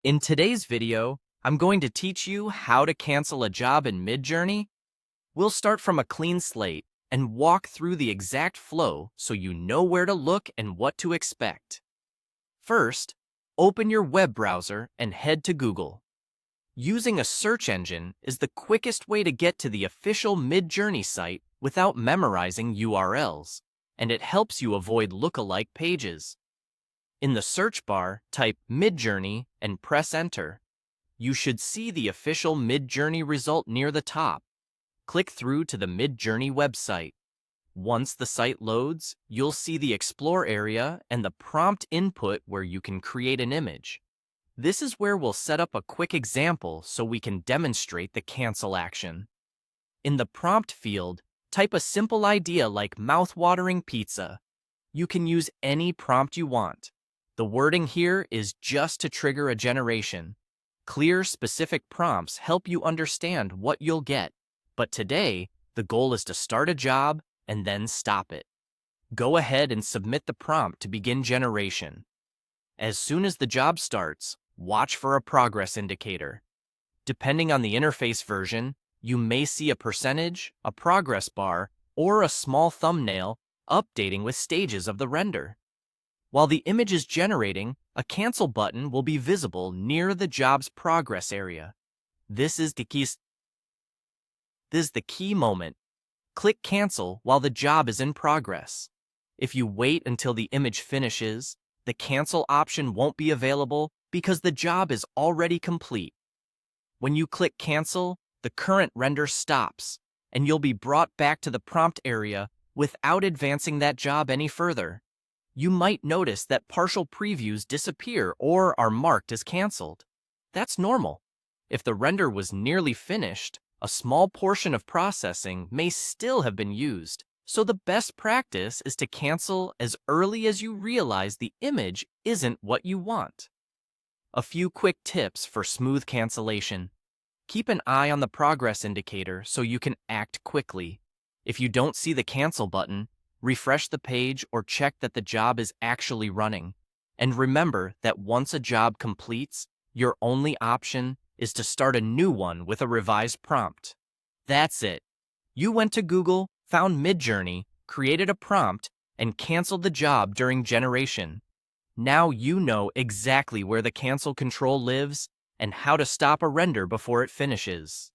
In today's video, I'm going to teach you how to cancel a job in Midjourney. We'll start from a clean slate and walk through the exact flow so you know where to look and what to expect. First, open your web browser and head to Google. Using a search engine is the quickest way to get to the official Midjourney site without memorizing URLs, and it helps you avoid lookalike pages. In the search bar, type Midjourney and press enter. You should see the official Midjourney result near the top. Click through to the Midjourney website. Once the site loads, you'll see the Explore area and the prompt input where you can create an image. This is where we'll set up a quick example so we can demonstrate the cancel action. In the prompt field, type a simple idea like mouth-watering pizza. You can use any prompt you want. The wording here is just to trigger a generation. Clear, specific prompts help you understand what you'll get. But today, the goal is to start a job and then stop it. Go ahead and submit the prompt to begin generation. As soon as the job starts, watch for a progress indicator. Depending on the interface version, you may see a percentage, a progress bar, or a small thumbnail updating with stages of the render. While the image is generating, a cancel button will be visible near the job's progress area. This is the key moment. Click cancel while the job is in progress. If you wait until the image finishes, the cancel option won't be available because the job is already complete. When you click cancel, the current render stops, and you'll be brought back to the prompt area without advancing that job any further. You might notice that partial previews disappear or are marked as canceled. That's normal. If the render was nearly finished, a small portion of processing may still have been used, so the best practice is to cancel as early as you realize the image isn't what you want. A few quick tips for smooth cancellation. Keep an eye on the progress indicator so you can act quickly. If you don't see the cancel button, refresh the page or check that the job is actually running. And remember that once a job completes, your only option is to start a new one with a revised prompt. That's it. You went to Google, found Midjourney, created a prompt, and canceled the job during generation. Now you know exactly where the cancel control lives and how to stop a render before it finishes.